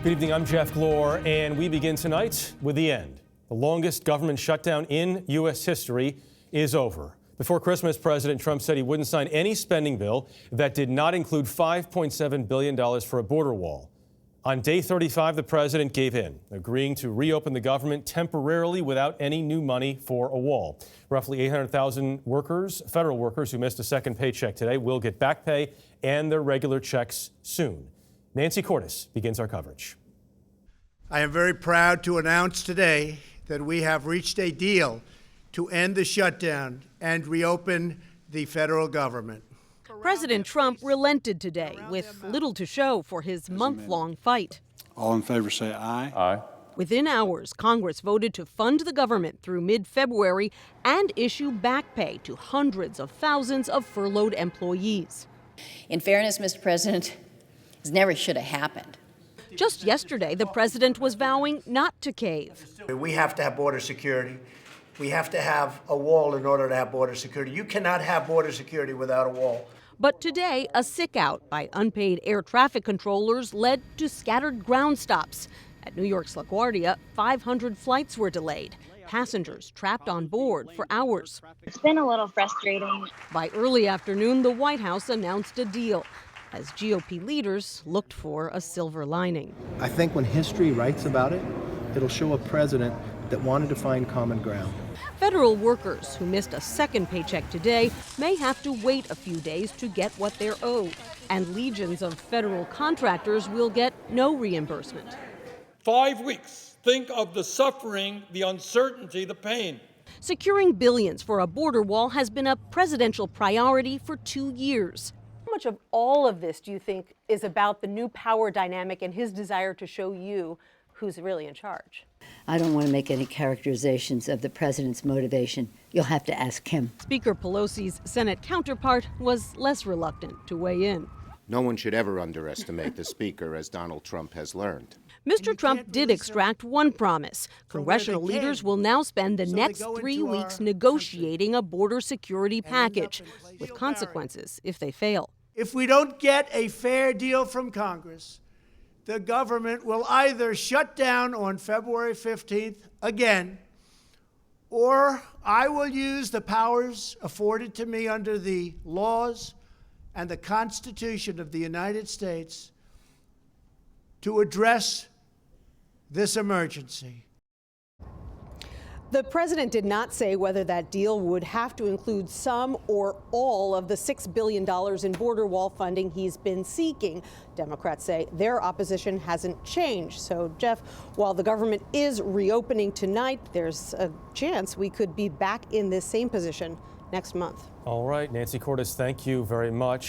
Good evening, I'm Jeff Glor, and we begin tonight with the end. The longest government shutdown in U.S. history is over. Before Christmas, President Trump said he wouldn't sign any spending bill that did not include $5.7 billion for a border wall. On day 35, the president gave in, agreeing to reopen the government temporarily without any new money for a wall. Roughly 800,000 workers, federal workers who missed a second paycheck today, will get back pay and their regular checks soon. Nancy Cordes begins our coverage. I am very proud to announce today that we have reached a deal to end the shutdown and reopen the federal government. President Trump relented today with little to show for his month-long fight. All in favor say aye. Aye. Within hours, Congress voted to fund the government through mid-February and issue back pay to hundreds of thousands of furloughed employees. In fairness, Mr. President, this never should have happened. Just yesterday, the president was vowing not to cave. We have to have border security. We have to have a wall in order to have border security. You cannot have border security without a wall. But today, a sick out by unpaid air traffic controllers led to scattered ground stops. At New York's LaGuardia, 500 flights were delayed. Passengers trapped on board for hours. It's been a little frustrating. By early afternoon, the White House announced a deal as GOP leaders looked for a silver lining. I think when history writes about it, it'll show a president that wanted to find common ground. Federal workers who missed a second paycheck today may have to wait a few days to get what they're owed. And legions of federal contractors will get no reimbursement. 5 weeks. Think of the suffering, the uncertainty, the pain. Securing billions for a border wall has been a presidential priority for 2 years. How much of all of this do you think is about the new power dynamic and his desire to show you who's really in charge? I don't want to make any characterizations of the president's motivation. You'll have to ask him. Speaker Pelosi's Senate counterpart was less reluctant to weigh in. No one should ever underestimate the speaker, as Donald Trump has learned. Mr. Trump did extract one promise. Congressional leaders will now spend the next 3 weeks negotiating a border security package, with consequences if they fail. If we don't get a fair deal from Congress, the government will either shut down on February 15th again, or I will use the powers afforded to me under the laws and the Constitution of the United States to address this emergency. The president did not say whether that deal would have to include some or all of the $6 billion in border wall funding he's been seeking. Democrats say their opposition hasn't changed. So, Jeff, while the government is reopening tonight, there's a chance we could be back in this same position next month. All right, Nancy Cordes, thank you very much.